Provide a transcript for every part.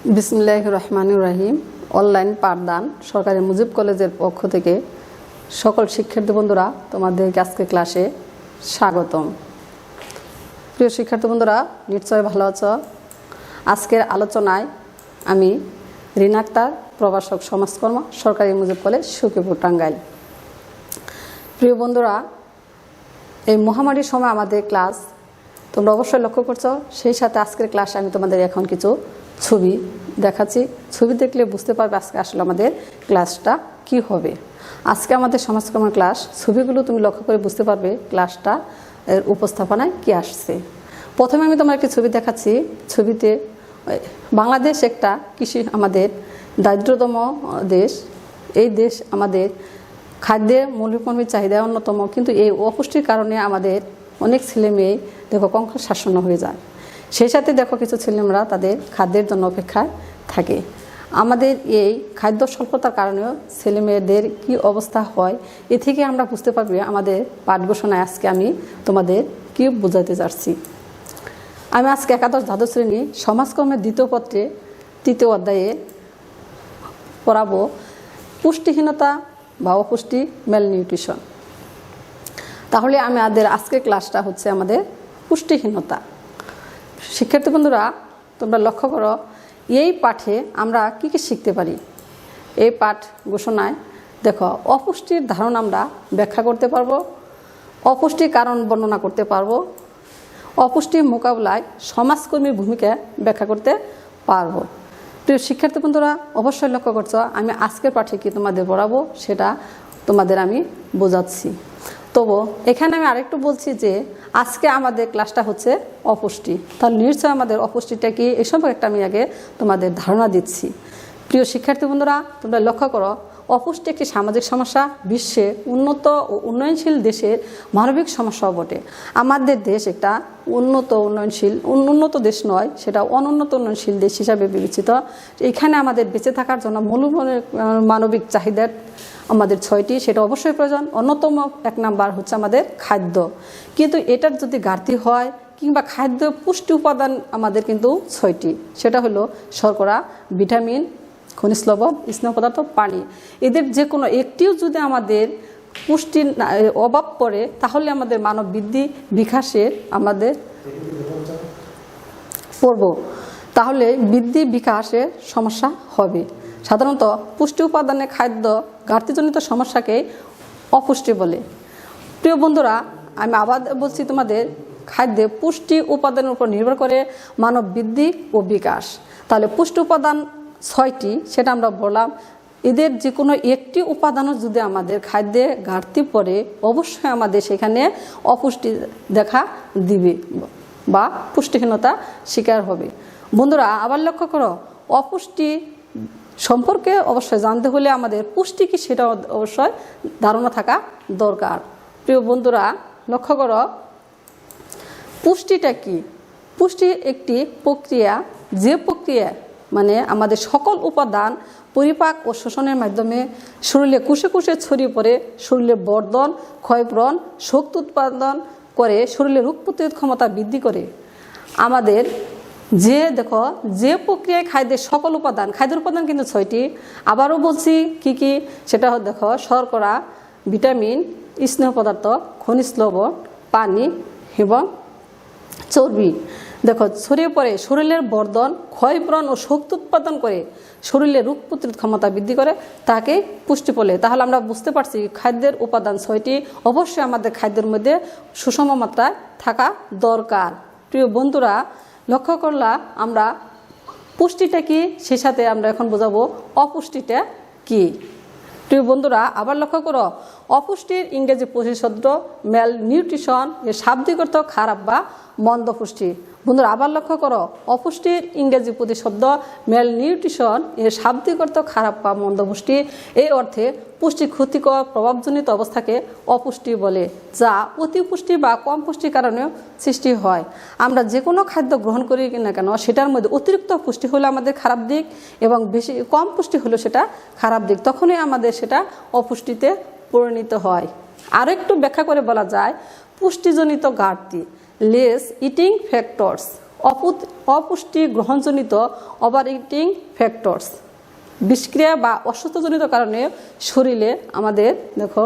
বিসমিল্লাহির রহমানির রহিম। অনলাইন পাঠদান সরকারি মুজিব কলেজের পক্ষ থেকে সকল শিক্ষার্থী বন্ধুরা তোমাদেরকে আজকে ক্লাসে স্বাগতম। প্রিয় শিক্ষার্থী বন্ধুরা, নিশ্চয় ভালো আছো। আজকের আলোচনায় আমি রিনা আক্তার, প্রভাষক সমাজকর্ম, সরকারি মুজিব কলেজ, সখীপুর, টাঙ্গাইল। প্রিয় বন্ধুরা, এই মহামারীর সময় আমাদের ক্লাস তোমরা অবশ্যই লক্ষ্য করছো। সেই সাথে আজকের ক্লাসে আমি তোমাদের এখন কিছু ছবি দেখাচ্ছি। ছবি দেখলে বুঝতে পারবে আজকে আসলে আমাদের ক্লাসটা কি হবে। আজকে আমাদের সমাজকর্মের ক্লাস, ছবিগুলো তুমি লক্ষ্য করে বুঝতে পারবে ক্লাসটা এর উপস্থাপনায় কি আসছে। প্রথমে আমি তোমার একটি ছবি দেখাচ্ছি। ছবিতে বাংলাদেশ একটা কৃষি আমাদের দারিদ্রতম দেশ। এই দেশ আমাদের খাদ্যের মৌলিকপণ্যের চাহিদা অন্যতম, কিন্তু এই অপুষ্টির কারণে আমাদের অনেক ছেলে মেয়ে দেখো কঙ্কাল শাসন হয়ে যায়। সেই সাথে দেখো কিছু ছেলেমেয়েরা তাদের খাদ্যের জন্য অপেক্ষায় থাকে। আমাদের এই খাদ্য স্বল্পতার কারণেও ছেলেমেয়েদের কি অবস্থা হয়, এ থেকে আমরা বুঝতে পারবো আমাদের পাঠ ঘোষণায় আজকে আমি তোমাদের কি বোঝাতে চাচ্ছি। আমি আজকে একাদশ দ্বাদশ শ্রেণী সমাজকর্মের দ্বিতীয় পত্রে তৃতীয় অধ্যায়ে পড়াবো পুষ্টিহীনতা বা অপুষ্টি, ম্যালনিউট্রিশন। তাহলে আমাদের আজকের ক্লাসটা হচ্ছে আমাদের পুষ্টিহীনতা। শিক্ষার্থী বন্ধুরা, তোমরা লক্ষ্য করো এই পাঠে আমরা কি কি শিখতে পারি। এই পাঠ ঘোষণায় দেখো অপুষ্টির ধারণা আমরা ব্যাখ্যা করতে পারবো, অপুষ্টির কারণ বর্ণনা করতে পারবো, অপুষ্টির মোকাবিলায় সমাজকর্মীর ভূমিকা ব্যাখ্যা করতে পারবো। প্রিয় শিক্ষার্থী বন্ধুরা, অবশ্যই লক্ষ্য করছো আমি আজকের পাঠে কি তোমাদের পড়াবো সেটা তোমাদের আমি বোঝাচ্ছি। তবু এখানে আমি আরেকটু বলছি যে আজকে আমাদের ক্লাসটা হচ্ছে অপুষ্টি। তাহলে নিশ্চয় আমাদের অপুষ্টিটা কি এ সম্পর্কে একটা আমি আগে তোমাদের ধারণা দিচ্ছি। প্রিয় শিক্ষার্থী বন্ধুরা, তোমরা লক্ষ্য করো অপুষ্টি একটি সামাজিক সমস্যা, বিশ্বে উন্নত ও উন্নয়নশীল দেশের মানবিক সমস্যাও বটে। আমাদের দেশ একটা উন্নত দেশ নয়, সেটা অনুন্নত উন্নয়নশীল দেশ হিসাবে বিবেচিত। এখানে আমাদের বেঁচে থাকার জন্য মূলভূত মানবিক চাহিদার আমাদের 6টি, সেটা অবশ্যই প্রয়োজন। অন্যতম এক নাম্বার হচ্ছে আমাদের খাদ্য, কিন্তু এটার যদি ঘাটতি হয় কিংবা খাদ্য পুষ্টি উপাদান আমাদের কিন্তু 6টি, সেটা হলো শর্করা, ভিটামিন, খনিজ লবণ, স্নেহ পদার্থ, পানি। এদের যে কোনো একটিও যদি আমাদের পুষ্টির অভাব পড়ে তাহলে আমাদের মানব বৃদ্ধি বিকাশের আমাদের পড়ব, তাহলে বৃদ্ধি বিকাশের সমস্যা হবে। সাধারণত পুষ্টি উপাদানে খাদ্য ঘাটতিজনিত সমস্যাকে অপুষ্টি বলে। প্রিয় বন্ধুরা, আমি আবার বলছি তোমাদের খাদ্যে পুষ্টি উপাদানের উপর নির্ভর করে মানব বৃদ্ধি ও বিকাশ। তাহলে পুষ্টি উপাদান 6টি, সেটা আমরা বললাম। এদের যে কোনো একটি উপাদানও যদি আমাদের খাদ্যে ঘাটতি পড়ে অবশ্যই আমাদের সেখানে অপুষ্টি দেখা দিবে বা পুষ্টিহীনতা শিকার হবে। বন্ধুরা আবার লক্ষ্য করো, অপুষ্টি সম্পর্কে অবশ্যই জানতে হলে আমাদের পুষ্টি কি সেটা অবশ্যই ধারণা থাকা দরকার। প্রিয় বন্ধুরা লক্ষ্য করো, পুষ্টিটা কি? পুষ্টি একটি প্রক্রিয়া, যে প্রক্রিয়া মানে আমাদের সকল উপাদান পরিপাক ও শোষণের মাধ্যমে শরীরে কোষে কোষে ছড়িয়ে পড়ে শরীরে বর্ধন, ক্ষয়পূরণ, শক্তি উৎপাদন করে, শরীরে রোগ প্রতিরোধ ক্ষমতা বৃদ্ধি করে। আমাদের যে প্রক্রিয়ায় খাদ্যের সকল উপাদান, খাদ্যের উপাদান কিন্তু 6টি। আবারও বলছি কি কি, সেটা দেখো শর্করা, ভিটামিন, স্নেহ পদার্থ, খনিজ লবণ, পানি এবং চর্বি। দেখো ছড়িয়ে পড়ে শরীরের বর্ধন, ক্ষয়পূরণ ও শক্তি উৎপাদন করে, শরীরে রোগ প্রতিরোধ ক্ষমতা বৃদ্ধি করে, তাকে পুষ্টি বলে। তাহলে আমরা বুঝতে পারছি খাদ্যের উপাদান 6টি, অবশ্যই আমাদের খাদ্যের মধ্যে সুষম মাত্রায় থাকা দরকার। প্রিয় বন্ধুরা লক্ষ্য করলাম আমরা পুষ্টিটা কি, সেই সাথে আমরা এখন বোঝাবো অপুষ্টিটা কি। প্রিয় বন্ধুরা আবার লক্ষ্য করো, অপুষ্টির ইংরেজি প্রতিশব্দ ম্যাল নিউট্রিশন, এর শাব্দিক অর্থ খারাপ বা মন্দ পুষ্টি। বন্ধুরা আবার লক্ষ্য করো, অপুষ্টির ইংরেজি প্রতিশব্দ ম্যাল নিউট্রিশন, এর শাব্দিক অর্থ খারাপ বা মন্দ পুষ্টি। এই অর্থে পুষ্টি ক্ষতিকর প্রভাবজনিত অবস্থাকে অপুষ্টি বলে, যা অতিপুষ্টি বা কম পুষ্টির কারণেও সৃষ্টি হয়। আমরা যে কোনো খাদ্য গ্রহণ করি না কেন সেটার মধ্যে অতিরিক্ত পুষ্টি হলে আমাদের খারাপ দিক এবং বেশি কম পুষ্টি হলেও সেটা খারাপ দিক, তখনই আমাদের সেটা অপুষ্টিতে পরিণত হয়। আরও একটু ব্যাখ্যা করে বলা যায় পুষ্টিজনিত ঘাটতি, লেস ইটিং ফ্যাক্টরস অপুষ্টি গ্রহণজনিত ওভারইটিং ফ্যাক্টরস, বিষক্রিয়া বা অসুস্থজনিত কারণে শরীরে আমাদের দেখো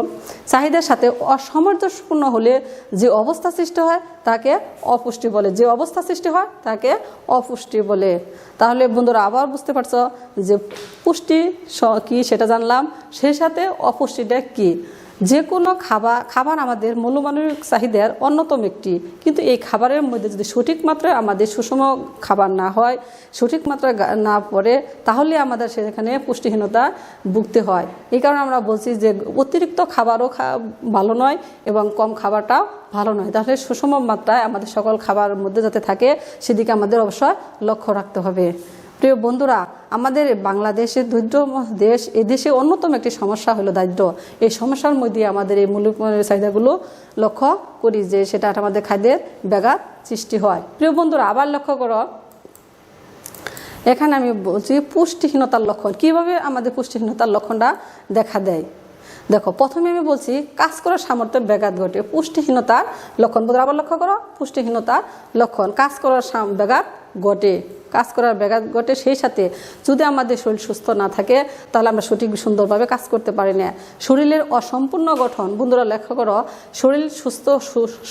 চাহিদার সাথে অসামঞ্জস্যপূর্ণ হলে যে অবস্থা সৃষ্টি হয় তাকে অপুষ্টি বলে, যে অবস্থা সৃষ্টি হয় তাকে অপুষ্টি বলে। তাহলে বন্ধুরা আবার বুঝতে পারছো যে পুষ্টি কি সেটা জানলাম, সেই সাথে অপুষ্টিটা কি। যে কোনো খাবার আমাদের মৌলমানবিক চাহিদার অন্যতম একটি, কিন্তু এই খাবারের মধ্যে যদি সঠিক মাত্রায় আমাদের সুষম খাবার না হয়, সঠিক মাত্রায় না পড়ে, তাহলে আমাদের সেখানে পুষ্টিহীনতা ভুগতে হয়। এই কারণে আমরা বলছি যে অতিরিক্ত খাবারও ভালো নয় এবং কম খাবারটাও ভালো নয়। তাহলে সুষম মাত্রায় আমাদের সকল খাবারের মধ্যে যাতে থাকে সেদিকে আমাদের অবশ্যই লক্ষ্য রাখতে হবে। প্রিয় বন্ধুরা, আমাদের বাংলাদেশের দরিদ্র দেশ, এই দেশে অন্যতম একটি সমস্যা হলো দারিদ্র। এই সমস্যার মধ্যে আমাদের এই মৌলিক চাহিদাগুলো লক্ষ্য করি যে সেটা আমাদের খাদ্যের ব্যাঘাত সৃষ্টি হয়। প্রিয় বন্ধুরা আবার লক্ষ্য করো, এখানে আমি বলছি পুষ্টিহীনতার লক্ষণ। কিভাবে আমাদের পুষ্টিহীনতার লক্ষণটা দেখা দেয়? দেখো, প্রথমে আমি বলছি কাজ করার সামর্থ্যের ব্যাঘাত ঘটে, পুষ্টিহীনতার লক্ষণ। বন্ধুরা আবার লক্ষ্য করো, পুষ্টিহীনতার লক্ষণ কাজ করার ব্যাঘাত ঘটে, কাজ করার ব্যাঘাত ঘটে। সেই সাথে যদি আমাদের শরীর সুস্থ না থাকে তাহলে আমরা সঠিক সুন্দরভাবে কাজ করতে পারি না। শরীরের অসম্পূর্ণ গঠন, বন্ধুরা লক্ষ্য করো, শরীর সুস্থ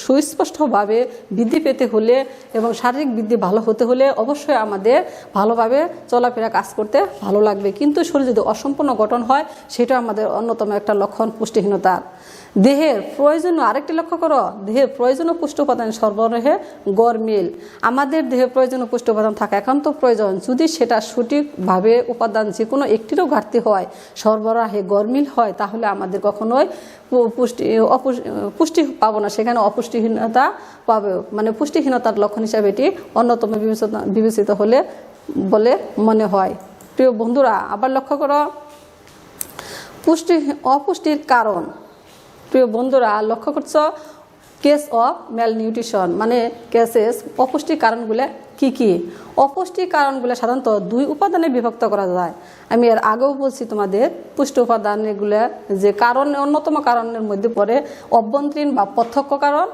সুস্পষ্টভাবে বৃদ্ধি পেতে হলে এবং শারীরিক বৃদ্ধি ভালো হতে হলে অবশ্যই আমাদের ভালোভাবে চলাফেরা কাজ করতে ভালো লাগবে। কিন্তু শরীর যদি অসম্পূর্ণ গঠন হয় সেটা আমাদের অন্যতম একটা লক্ষণ পুষ্টিহীনতার। দেহের প্রয়োজনীয় আরেকটি লক্ষ্য করো, দেহের প্রয়োজনীয় পুষ্টি উপাদান সরবরাহে গরমিল। আমাদের দেহের প্রয়োজনীয় পুষ্টি উপাদান থাকা একান্ত প্রয়োজন। যদি সেটা সঠিকভাবে উপাদান যে কোনো একটিরও ঘাটতি হয়, সরবরাহে গরমিল হয়, তাহলে আমাদের কখনোই পুষ্টি পাবো না, সেখানে অপুষ্টিহীনতা পাবে। মানে পুষ্টিহীনতার লক্ষণ হিসাবে এটি অন্যতম বিবেচিত হলে বলে মনে হয়। প্রিয় বন্ধুরা আবার লক্ষ্য করো অপুষ্টির কারণ। প্রিয় বন্ধুরা লক্ষ্য করছো কেস অফ ম্যালনিউট্রিশন, মানে কেসেস অপুষ্টির কারণগুলো কি কি? অপুষ্টির কারণগুলো সাধারণত দুই উপাদানে বিভক্ত করা যায়। আমি এর আগেও বলছি তোমাদের পুষ্টি উপাদান এগুলো যে কারণ, অন্যতম কারণের মধ্যে পড়ে অভ্যন্তরীণ বা প্রত্যক্ষ কারণ,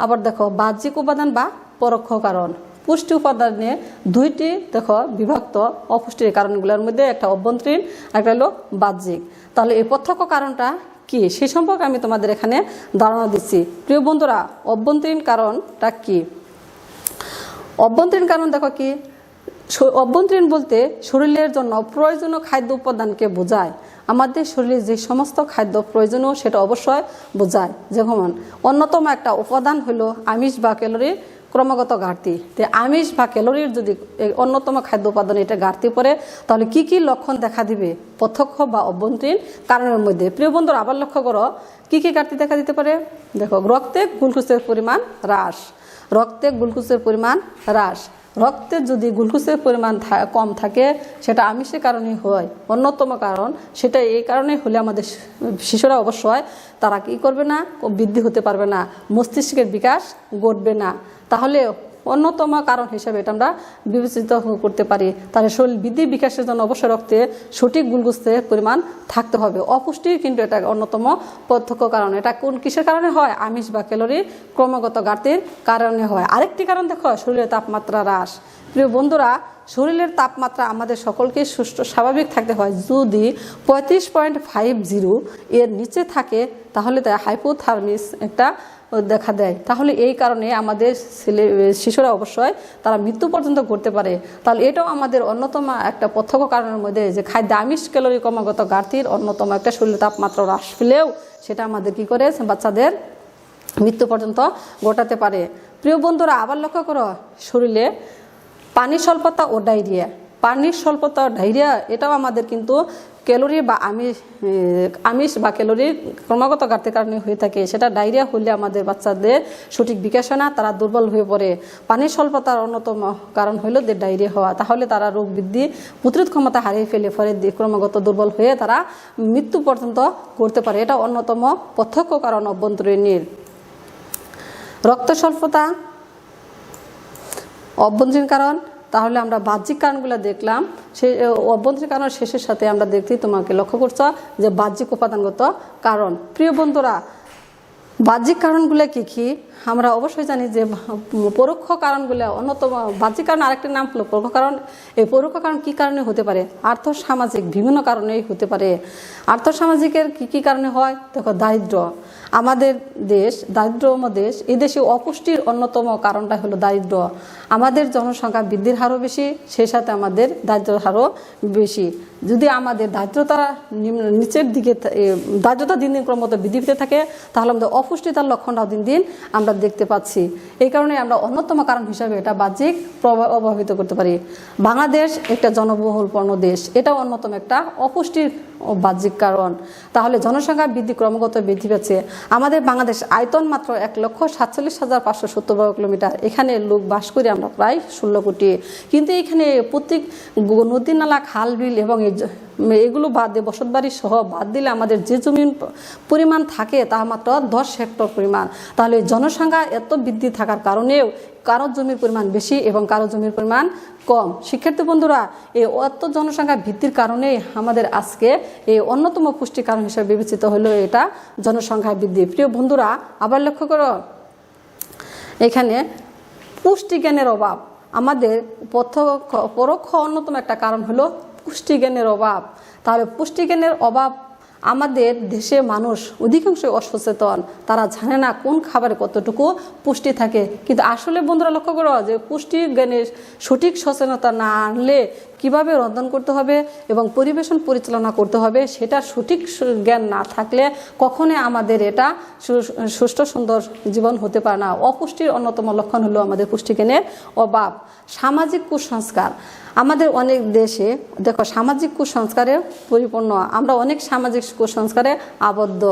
আবার দেখো বাহ্যিক উপাদান বা পরোক্ষ কারণ। পুষ্টি উপাদানে দুইটি দেখো বিভক্ত অপুষ্টির কারণগুলোর মধ্যে, একটা অভ্যন্তরীণ আর একটা হলো বাহ্যিক। তাহলে এই প্রত্যক্ষ কারণটা কি সেই সম্পর্কে আমি তোমাদের এখানে ধারণা দিচ্ছি। প্রিয় বন্ধুরা অভ্যন্তরীণ কারণটা কি? অভ্যন্তরীণ কারণ দেখো কি, অভ্যন্তরীণ বলতে শরীরের জন্য প্রয়োজনীয় খাদ্য উপাদানকে বোঝায়। আমাদের শরীরে যে সমস্ত খাদ্য প্রয়োজনীয় সেটা অবশ্যই বোঝায়। যেমন অন্যতম একটা উপাদান হলো আমিষ বা ক্যালোরির ক্রমাগত ঘাটতি। তো আমিষ বা ক্যালোরির যদি অন্যতম খাদ্য উপাদান এটা ঘাটতি পড়ে তাহলে কি কি লক্ষণ দেখা দিবে প্রত্যক্ষ বা অভ্যন্তরীণ কারণের মধ্যে? প্রিয় বন্ধুরা আবার লক্ষ্য করো কি কি ঘাটতি দেখা দিতে পারে। দেখো, রক্তে গ্লুকোজের পরিমাণ হ্রাস, রক্তে গ্লুকোজের পরিমাণ হ্রাস। রক্তে যদি গ্লুকোজের পরিমাণ কম থাকে সেটা আমিষের কারণেই হয়, অন্যতম কারণ। সেটা এই কারণেই হলে আমাদের শিশুরা অবশ্যই তারা কি করবে না, বৃদ্ধি হতে পারবে না, মস্তিষ্কের বিকাশ ঘটবে না। তাহলে অন্যতম কারণ হিসেবে এটা আমরা বিবেচিত করতে পারি। তাহলে শরীর বৃদ্ধি বিকাশের জন্য অবশ্যই রক্তে সঠিক গ্লুকোজের পরিমাণ থাকতে হবে। অপুষ্টি কিন্তু এটা অন্যতম প্রত্যক্ষ কারণ। এটা কোন কিসের কারণে হয়? আমিষ বা ক্যালোরির ক্রমাগত ঘাটতির কারণে হয়। আরেকটি কারণ দেখো শরীরের তাপমাত্রা হ্রাস। প্রিয় বন্ধুরা শরীরের তাপমাত্রা আমাদের সকলকে সুস্থ স্বাভাবিক থাকতে হয়। যদি 35.50 এর নিচে থাকে তাহলে তাই হাইপোথার্মিস একটা দেখা দেয়। তাহলে এই কারণে আমাদের শিশুরা অবশ্যই তারা মৃত্যু পর্যন্ত করতে পারে। তাহলে এটাও আমাদের অন্যতম একটা প্রত্যক্ষ কারণের মধ্যে যে খাদ্য আমিষ ক্যালোরি ক্রমাগত ঘাটতির অন্যতম একটা শরীরের তাপমাত্রা হ্রাস পেলেও সেটা আমাদের কি করে বাচ্চাদের মৃত্যু পর্যন্ত ঘটাতে পারে। প্রিয় বন্ধুরা আবার লক্ষ্য করো শরীরে পানি স্বল্পতা ও ডায়রিয়া। পানির স্বল্পতা ও ডায়রিয়া এটাও আমাদের কিন্তু ক্যালোরি বা আমিষ বা ক্যালোরির ক্রমাগত ঘাটতির কারণে হয়ে থাকে। সেটা ডায়রিয়া হলে আমাদের বাচ্চাদের সঠিক বিকাশ হয় না, তারা দুর্বল হয়ে পড়ে। পানির স্বল্পতার অন্যতম কারণ হলো যে ডায়রিয়া হওয়া। তাহলে তারা রোগ বৃদ্ধি প্রতিরোধ ক্ষমতা হারিয়ে ফেলে, ফলে ক্রমাগত দুর্বল হয়ে তারা মৃত্যু পর্যন্ত করতে পারে। এটা অন্যতম প্রত্যক্ষ কারণ অভ্যন্তরীণের। রক্ত স্বল্পতা অভ্যন্তরীণ কারণ। তাহলে আমরা বাহ্যিক কারণগুলো দেখলাম, সেই অভ্যন্তরীণ কারণ শেষের সাথে আমরা দেখছি তোমাকে লক্ষ্য করছো যে বাহ্যিক উপাদানগত কারণ। প্রিয় বন্ধুরা বাহ্যিক কারণগুলো কি কি আমরা অবশ্যই জানি যে পরোক্ষ কারণগুলো অন্যতম। বাহ্যিক কারণ আরেকটি নাম হলো পরোক্ষ কারণ। এই পরোক্ষ কারণ কি কারণে হতে পারে? আর্থসামাজিক বিভিন্ন কারণেই হতে পারে। আর্থসামাজিকের কি কি কারণে হয়? দেখো, দারিদ্র। আমাদের দেশ দারিদ্র্যময় দেশ। এই দেশে অপুষ্টির অন্যতম কারণটা হলো দারিদ্র। আমাদের জনসংখ্যা বৃদ্ধির হারও বেশি, সেই সাথে আমাদের দারিদ্র্যের হারও বেশি। যদি আমাদের দারিদ্রতা নিচের দিকে, দারিদ্রতা দিন দিন ক্রমত বৃদ্ধি পেতে থাকে, তাহলে আমাদের অপুষ্টিতার লক্ষণটাও দিন দিন আমরা দেখতে পাচ্ছি। এই কারণে আমরা অন্যতম কারণ হিসাবে এটা বাহ্যিক প্রভাবিত করতে পারি। বাংলাদেশ একটা জনবহুলপূর্ণ দেশ, এটাও অন্যতম একটা অপুষ্টির বাহ্যিক কারণ। তাহলে জনসংখ্যা বৃদ্ধি ক্রমাগত বৃদ্ধি পাচ্ছে। আমাদের বাংলাদেশ আয়তন মাত্র 1,47,570 বর্গ কিলোমিটার। এখানে লোক বাস করি আমরা প্রায় 16 কোটি। কিন্তু এখানে প্রত্যেক নদী নালা, খাল বিল এবং এগুলো বাদ দিয়ে বসতবাড়ি সহ বাদ দিলে আমাদের যে জমির পরিমাণ থাকে তা মাত্র 10 হেক্টর পরিমাণ। তাহলে জনসংখ্যা এত বৃদ্ধি থাকার কারণেও কারো জমির পরিমাণ বেশি এবং কারো জমির পরিমাণ কম। শিক্ষার্থী বন্ধুরা, এই এত জনসংখ্যা বৃদ্ধির কারণে আমাদের আজকে এই অন্যতম পুষ্টি কারণ হিসেবে বিবেচিত হলো এটা জনসংখ্যা বৃদ্ধি। প্রিয় বন্ধুরা, আবার লক্ষ্য করো, এখানে পুষ্টিজ্ঞানের অভাব আমাদের পরোক্ষ অন্যতম একটা কারণ হলো পুষ্টিজ্ঞানের অভাব। তাহলে পুষ্টিজ্ঞানের অভাব, আমাদের দেশে মানুষ অধিকাংশই অসচেতন। তারা জানে না কোন খাবারে কতটুকু পুষ্টি থাকে। কিন্তু আসলে বন্ধুরা লক্ষ্য করো যে পুষ্টি জ্ঞানের সঠিক সচেতনতা না আনলে কিভাবে রন্ধন করতে হবে এবং পরিবেশন পরিচালনা করতে হবে সেটার সঠিক জ্ঞান না থাকলে কখনোই আমাদের এটা সুষ্ঠু সুন্দর জীবন হতে পারে না। অপুষ্টির অন্যতম লক্ষণ হলো আমাদের পুষ্টিজ্ঞানের অভাব। সামাজিক কুসংস্কার, আমাদের অনেক দেশে দেখো সামাজিক কুসংস্কারে পরিপূর্ণ। আমরা অনেক সামাজিক কুসংস্কারে আবদ্ধ।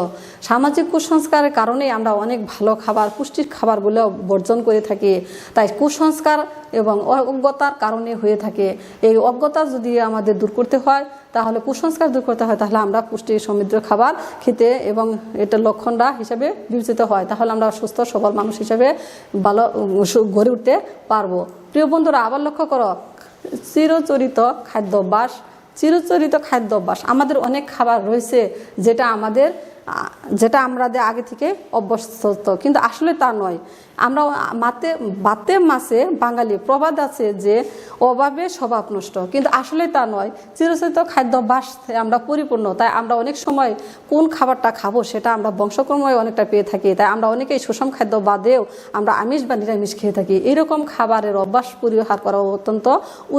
সামাজিক কুসংস্কারের কারণে আমরা অনেক ভালো খাবার, পুষ্টির খাবারগুলো বর্জন করে থাকি। তাই কুসংস্কার এবং অজ্ঞতার কারণে হয়ে থাকে। এই অজ্ঞতা যদি আমাদের দূর করতে হয়, তাহলে কুসংস্কার দূর করতে হয়, তাহলে আমরা পুষ্টি সমৃদ্ধ খাবার খেতে এবং এটা লক্ষণটা হিসাবে বিবেচিত হয়, তাহলে আমরা সুস্থ সবল মানুষ হিসাবে ভালো গড়ে উঠতে পারবো। প্রিয় বন্ধুরা, আবার লক্ষ্য করো, চিরচরিত খাদ্যাভ্যাস। চিরচরিত খাদ্যাভ্যাস আমাদের অনেক খাবার রয়েছে যেটা আমরা আগে থেকে অভ্যস্ত, কিন্তু আসলে তা নয়। আমরা বাতে মাছে বাঙালি প্রবাদ আছে যে অভাবে স্বভাব নষ্ট, কিন্তু আসলে তা নয়। চিরচরিত খাদ্যাভ্যাস আমরা পরিপূর্ণ। তাই আমরা অনেক সময় কোন খাবারটা খাবো সেটা আমরা বংশক্রমে অনেকটা পেয়ে থাকি। তাই আমরা অনেকেই সুষম খাদ্য বাদেও আমরা আমিষ বা নিরামিষ খেয়ে থাকি। এরকম খাবারের অভ্যাস পরিহার করা অত্যন্ত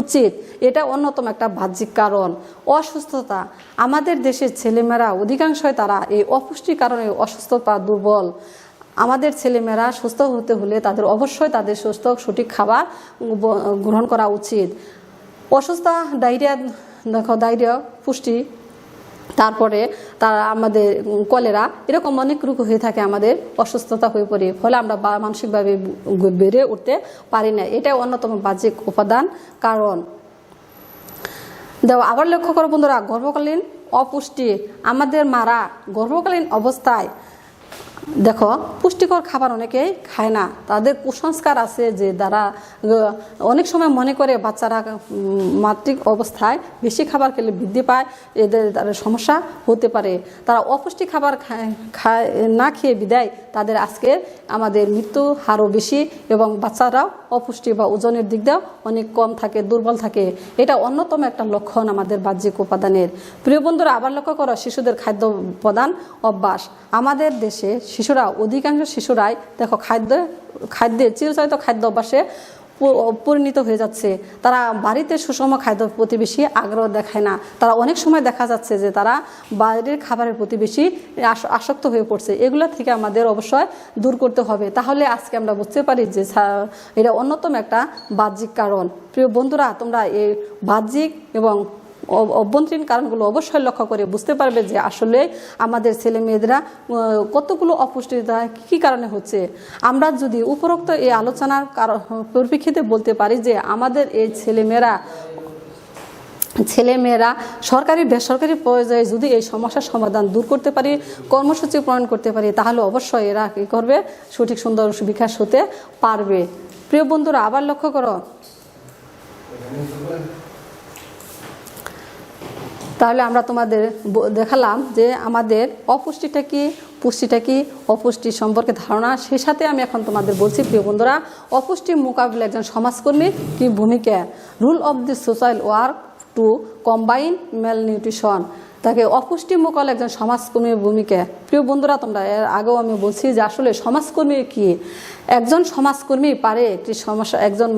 উচিত। এটা অন্যতম একটা বাহ্যিক কারণ। অসুস্থতা, আমাদের দেশের ছেলেমেয়েরা অধিকাংশই তারা এই অপুষ্টির কারণে অসুস্থ বা দুর্বল। আমাদের ছেলেমেয়েরা সুস্থ হতে হলে তাদের অবশ্যই তাদের সুস্থ সঠিক খাবার গ্রহণ করা উচিত। অসুস্থতা, ডায়রিয়া, দেখো ডায়রিয়া, পুষ্টি, তারপরে আমাদের কলেরা, এরকম অনেক রোগ হয়ে থাকে, আমাদের অসুস্থতা হয়ে পড়ে, ফলে আমরা মানসিকভাবে বেড়ে উঠতে পারি না। এটাই অন্যতম বাহ্যিক উপাদান কারণ। দেখো আবার লক্ষ্য করো বন্ধুরা, গর্ভকালীন অপুষ্টি। আমাদের মারা গর্ভকালীন অবস্থায় দেখো পুষ্টিকর খাবার অনেকেই খায় না। তাদের কুসংস্কার আছে যে তারা অনেক সময় মনে করে বাচ্চারা মাতৃক অবস্থায় বেশি খাবার খেলে বৃদ্ধি পায়, এদের সমস্যা হতে পারে। তারা অপুষ্টি খাবার খায় না খেয়ে বিদায় তাদের আজকে আমাদের মৃত্যু হারও বেশি এবং বাচ্চারাও অপুষ্টি বা ওজনের দিক দিয়েও অনেক কম থাকে, দুর্বল থাকে। এটা অন্যতম একটা লক্ষণ আমাদের বাহ্যিক উপাদানের। প্রিয় বন্ধুরা, আবার লক্ষ্য করো শিশুদের প্রদান অভ্যাস। আমাদের দেশে শিশুরা, অধিকাংশ শিশুরাই দেখো খাদ্যের চিরচরিত খাদ্য অভ্যাসে পরিণত হয়ে যাচ্ছে। তারা বাড়িতে সুষম খাদ্য প্রতি বেশি আগ্রহ দেখায় না। তারা অনেক সময় দেখা যাচ্ছে যে তারা বাইরের খাবারের প্রতি বেশি আসক্ত হয়ে পড়ছে। এগুলো থেকে আমাদের অবশ্যই দূর করতে হবে। তাহলে আজকে আমরা বুঝতে পারি যে এটা অন্যতম একটা বাহ্যিক কারণ। প্রিয় বন্ধুরা, তোমরা এই বাহ্যিক এবং অভ্যন্তরীণ কারণগুলো অবশ্যই লক্ষ্য করে বুঝতে পারবে যে আসলে আমাদের ছেলে মেয়েরা কতগুলো অপুষ্টিতা কী কারণে হচ্ছে। আমরা যদি উপরোক্ত এই আলোচনার পরিপ্রেক্ষিতে বলতে পারি যে আমাদের এই ছেলেমেয়েরা সরকারি বেসরকারি পর্যায়ে যদি এই সমস্যার সমাধান দূর করতে পারি, কর্মসূচি প্রণয়ন করতে পারি, তাহলে অবশ্যই এরা কী করবে, সঠিক সুন্দর বিকাশ হতে পারবে। প্রিয় বন্ধুরা, আবার লক্ষ্য করো, তাহলে আমরা তোমাদের দেখালাম যে আমাদের অপুষ্টিটা কি, পুষ্টিটা কি, অপুষ্টি সম্পর্কে ধারণা। সেই সাথে আমি এখন তোমাদের বলছি প্রিয় বন্ধুরা, অপুষ্টি মোকাবিলায় একজন সমাজকর্মীর কি ভূমিকা। Role of the social work to combine malnutrition. তাকে অপুষ্টি মোকাবিলায় একজন সমাজকর্মীর ভূমিকা। প্রিয় বন্ধুরা, তোমরা এর আগেও আমি বলছি যে আসলে সমাজকর্মী কি। একজন সমাজকর্মী পারে একটি সমস্যা, একজন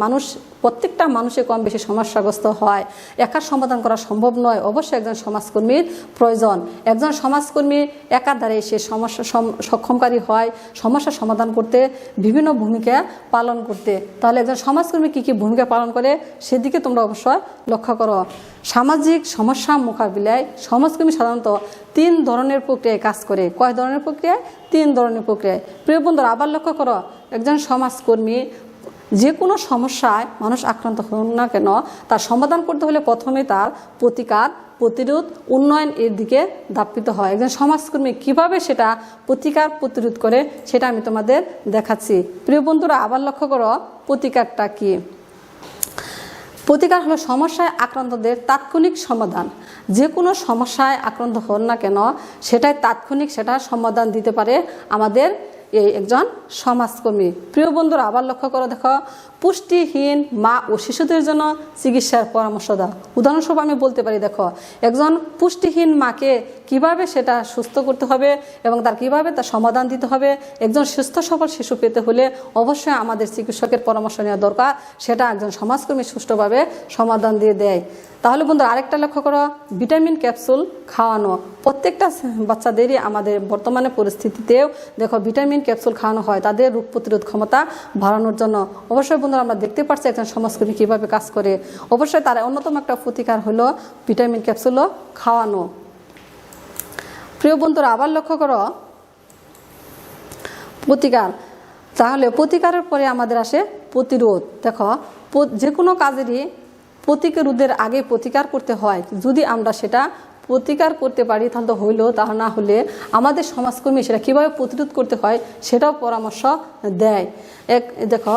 মানুষ প্রত্যেকটা মানুষের কম বেশি সমস্যাগ্রস্ত হয়, একা সমাধান করা সম্ভব নয়, অবশ্যই একজন সমাজকর্মীর প্রয়োজন। একজন সমাজকর্মী একার দ্বারে সে সমস্যা সক্ষমকারী হয় সমস্যা সমাধান করতে, বিভিন্ন ভূমিকা পালন করতে। তাহলে একজন সমাজকর্মী কী কী ভূমিকা পালন করে সেদিকে তোমরা অবশ্যই লক্ষ্য করো। সামাজিক সমস্যা মোকাবিলায় সমাজকর্মী সাধারণত 3 ধরনের প্রক্রিয়ায় কাজ করে। কয় ধরনের প্রক্রিয়ায়? 3 ধরনের প্রক্রিয়ায়। প্রিয় বন্ধুরা, আবার লক্ষ্য করো, একজন সমাজকর্মী যে কোনো সমস্যায় মানুষ আক্রান্ত হন না কেন তার সমাধান করতে হলে প্রথমে তার প্রতিকার, প্রতিরোধ, উন্নয়ন এর দিকে ধাপিত হয়। একজন সমাজকর্মী কিভাবে সেটা প্রতিকার, প্রতিরোধ করে সেটা আমি তোমাদের দেখাচ্ছি। প্রিয় বন্ধুরা, আবার লক্ষ্য করো, প্রতিকারটা কি। প্রতিকার হলো সমস্যায় আক্রান্তদের তাৎক্ষণিক সমাধান। যে কোনো সমস্যায় আক্রান্ত হন না কেন সেটাই তাৎক্ষণিক সেটা সমাধান দিতে পারে আমাদের এই একজন সমাজকর্মী। প্রিয় বন্ধুরা, আবার লক্ষ্য করো, দেখো, পুষ্টিহীন মা ও শিশুদের জন্য চিকিৎসার পরামর্শ দাও। উদাহরণস্বরূপ আমি বলতে পারি, দেখো, একজন পুষ্টিহীন মাকে কিভাবে সেটা সুস্থ করতে হবে এবং তার কিভাবে তার সমাধান দিতে হবে। একজন সুস্থ সবল শিশু পেতে হলে অবশ্যই আমাদের চিকিৎসকের পরামর্শ নেওয়া দরকার, সেটা একজন সমাজকর্মী সুষ্ঠুভাবে সমাধান দিয়ে দেয়। তাহলে বন্ধু আরেকটা লক্ষ্য করো, ভিটামিন ক্যাপসুল খাওয়ানো। প্রত্যেকটা বাচ্চাদেরই আমাদের বর্তমানে পরিস্থিতিতেও দেখো ভিটামিন ক্যাপসুল খাওয়ানো হয় তাদের রোগ প্রতিরোধ ক্ষমতা বাড়ানোর জন্য। অবশ্যই বন্ধুরা, আমরা দেখতে পাচ্ছি একজন সমাজকর্মী কীভাবে কাজ করে। অবশ্যই তার অন্যতম একটা প্রতিকার হলো ভিটামিন ক্যাপসুলও খাওয়ানো। প্রিয় বন্ধুরা, আবার লক্ষ্য করো, প্রতিকার। তাহলে প্রতিকারের পরে আমাদের আসে প্রতিরোধ। দেখো, যে কোনো কাজেরই প্রতিরোধের আগে প্রতিকার করতে হয়। যদি আমরা সেটা প্রতিকার করতে পারি তাহলে তো হইলো, তা না হলে আমাদের সমাজকর্মী সেটা কীভাবে প্রতিরোধ করতে হয় সেটাও পরামর্শ দেয়। দেখো,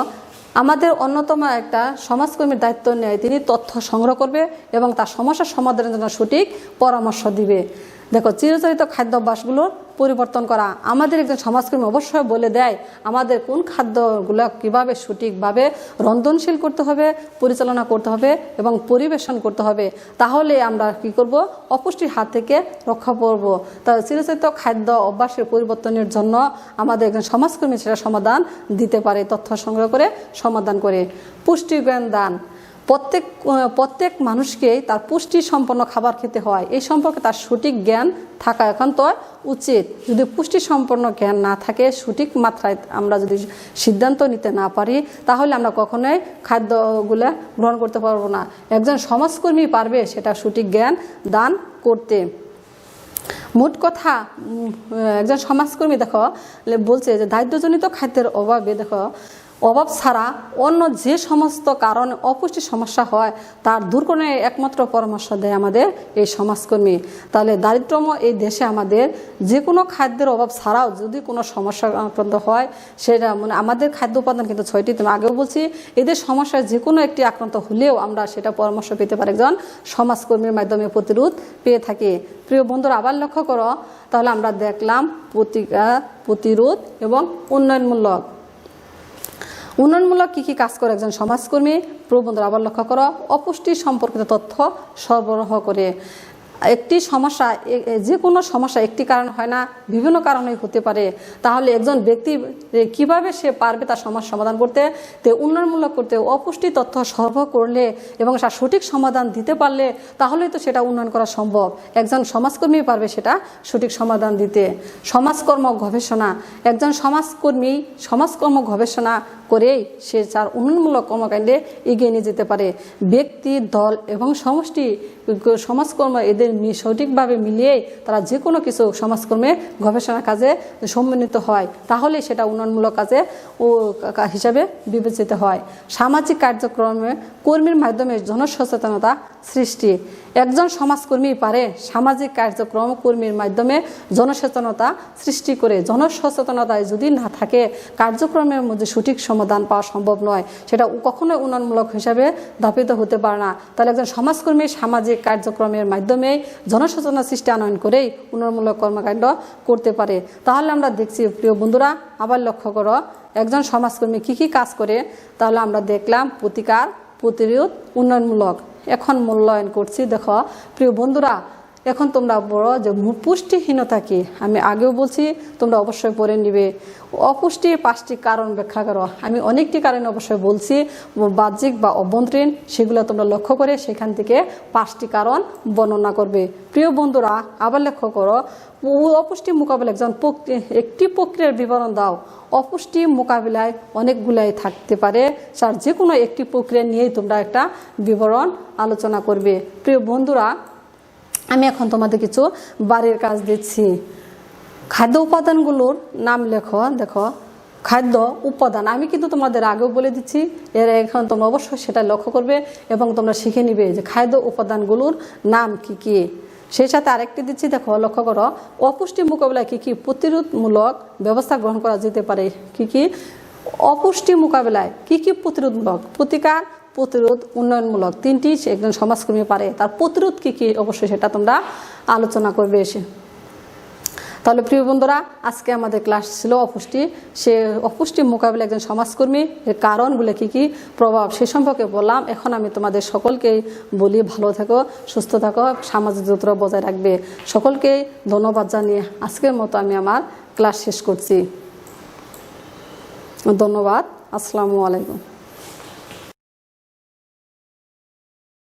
আমাদের অন্যতম একটা সমাজকর্মীর দায়িত্ব নেয়, তিনি তথ্য সংগ্রহ করবে এবং তার সমস্যার সমাধানের জন্য সঠিক পরামর্শ দিবে। দেখো, চিরাচরিত খাদ্যাভ্যাসগুলোর পরিবর্তন করা। আমাদের একজন সমাজকর্মী অবশ্যই বলে দেয় আমাদের কোন খাদ্যগুলো কিভাবে সঠিকভাবে রন্ধনশীল করতে হবে, পরিচালনা করতে হবে এবং পরিবেশন করতে হবে। তাহলে আমরা কি করব, অপুষ্টির হাত থেকে রক্ষা করব। তাই চিরাচরিত খাদ্য অভ্যাসের পরিবর্তনের জন্য আমাদের একজন সমাজকর্মী সেটা সমাধান দিতে পারে, তথ্য সংগ্রহ করে সমাধান করে। পুষ্টি জ্ঞান দান। প্রত্যেক মানুষকে তার পুষ্টি সম্পন্ন খাবার খেতে হয়, এই সম্পর্কে তার সঠিক জ্ঞান থাকা একান্ত উচিত। যদি পুষ্টি সম্পন্ন জ্ঞান না থাকে, সঠিক মাত্রায় আমরা যদি সিদ্ধান্ত নিতে না পারি, তাহলে আমরা কখনোই খাদ্যগুলো গ্রহণ করতে পারবো না। একজন সমাজকর্মী পারবে সেটা সঠিক জ্ঞান দান করতে। মোট কথা, একজন সমাজকর্মী দেখো বলছে যে দারিদ্র্যজনিত খাদ্যের অভাবে, দেখো, অভাব ছাড়া অন্য যে সমস্ত কারণে অপুষ্টি সমস্যা হয় তার দূরীকরণে একমাত্র পরামর্শ দেয় আমাদের এই সমাজকর্মী। তাহলে দারিদ্র্যময় এই দেশে আমাদের যে কোনো খাদ্যের অভাব ছাড়াও যদি কোনো সমস্যা আক্রান্ত হয়, সেটা মানে আমাদের খাদ্য উপাদান কিন্তু 6টি, তুমি আগেও বলছি, এদের সমস্যায় যে কোনো একটি আক্রান্ত হলেও আমরা সেটা পরামর্শ পেতে পারি একজন সমাজকর্মীর মাধ্যমে প্রতিরোধ পেয়ে থাকি। প্রিয় বন্ধুরা, আবার লক্ষ্য করো, তাহলে আমরা দেখলাম প্রতিকার, প্রতিরোধ এবং উন্নয়নমূলক কী কী কাজ করে একজন সমাজকর্মী। প্রিয় বন্ধুরা, আবার লক্ষ্য করো, অপুষ্টি সম্পর্কিত তথ্য সরবরাহ করে। একটি সমস্যা, যে কোনো সমস্যা একটি কারণ হয় না, বিভিন্ন কারণে হতে পারে। তাহলে একজন ব্যক্তি কিভাবে সে পারবে তার সমস্যা সমাধান করতে, উন্নয়নমূলক করতে, অপুষ্টি তথ্য সরবরাহ করলে এবং তার সঠিক সমাধান দিতে পারলে তাহলেই তো সেটা উন্নয়ন করা সম্ভব। একজন সমাজকর্মী পারবে সেটা সঠিক সমাধান দিতে। সমাজকর্ম গবেষণা। একজন সমাজকর্মী সমাজকর্ম গবেষণা করেই সে তার উন্নয়নমূলক কর্মকাণ্ডে এগিয়ে নিয়ে যেতে পারে। ব্যক্তি, দল এবং সমষ্টি সমাজকর্ম এদের সঠিকভাবে মিলিয়ে তারা যে কোনো কিছু সমাজকর্মে গবেষণা কাজে সম্মিলিত হয়, তাহলে সেটা উন্নয়নমূলক কাজে হিসাবে বিবেচিত হয়। সামাজিক কার্যক্রমে কর্মীর মাধ্যমে জনসচেতনতা সৃষ্টি। একজন সমাজকর্মী পারে সামাজিক কার্যক্রম কর্মীর মাধ্যমে জনসচেতনতা সৃষ্টি করে। জনসচেতনতায় যদি না থাকে, কার্যক্রমের মধ্যে সঠিক সমাধান পাওয়া সম্ভব নয়, সেটা কখনোই উন্নয়নমূলক হিসাবে ধাপিত হতে পারে না। তাহলে একজন সমাজকর্মী সামাজিক কার্যক্রমের মাধ্যমে জনসচেতনা সৃষ্টি আনয়ন করেই উন্নয়নমূলক কর্মকাণ্ড করতে পারে। তাহলে আমরা দেখছি প্রিয় বন্ধুরা, আবার লক্ষ্য করো একজন সমাজকর্মী কি কি কাজ করে। তাহলে আমরা দেখলাম প্রতিকার, প্রতিরোধ, উন্নয়নমূলক। এখন মূল্যায়ন করছি। দেখো প্রিয় বন্ধুরা, এখন তোমরা বলো যে পুষ্টিহীনতা কি। আমি আগেও বলছি, তোমরা অবশ্যই পড়ে নিবে। অপুষ্টির 5টি কারণ ব্যাখ্যা করো। আমি অনেকটি কারণ অবশ্যই বলছি, বাহ্যিক বা অভ্যন্তরীণ, সেগুলো তোমরা লক্ষ্য করে সেখান থেকে 5টি কারণ বর্ণনা করবে। প্রিয় বন্ধুরা, আবার লক্ষ্য করো, অপুষ্টি মোকাবেলা একটি প্রক্রিয়ার বিবরণ দাও। অপুষ্টি মোকাবিলায় অনেকগুলাই থাকতে পারে, তার যে কোনো একটি প্রক্রিয়া নিয়েই তোমরা একটা বিবরণ আলোচনা করবে। প্রিয় বন্ধুরা, আমি এখন তোমাদের কিছু বাড়ির কাজ দিচ্ছি। খাদ্য উপাদানগুলোর নাম লেখো। দেখো খাদ্য উপাদান আমি কিন্তু তোমাদের আগেও বলে দিচ্ছি, এর এখন তোমরা অবশ্যই সেটা লক্ষ্য করবে এবং তোমরা শিখে নিবে যে খাদ্য উপাদানগুলোর নাম কি কি। সেই সাথে আরেকটি দিচ্ছি, দেখো লক্ষ্য করো, অপুষ্টি মোকাবিলায় কি কি প্রতিরোধমূলক ব্যবস্থা গ্রহণ করা যেতে পারে। কি কি অপুষ্টি মোকাবিলায় কি কি প্রতিরোধমূলক, প্রতিকার, প্রতিরোধ, উন্নয়নমূলক, 3টি একজন সমাজকর্মী পারে। তার প্রতিরোধ কি কি অবশ্যই সেটা তোমরা আলোচনা করবে এসে। তাহলে প্রিয় বন্ধুরা, আজকে আমাদের ক্লাস ছিল অপুষ্টি। সে অপুষ্টি মোকাবিলা একজন সমাজকর্মী, এর কারণগুলো কি কি, প্রভাব, সে সম্পর্কে বললাম। এখন আমি তোমাদের সকলকেই বলি, ভালো থাকো, সুস্থ থাকো, সামাজিক দূরত্ব বজায় রাখবে। সকলকেই ধন্যবাদ জানিয়ে আজকের মতো আমি আমার ক্লাস শেষ করছি। ধন্যবাদ। আসসালামু আলাইকুম।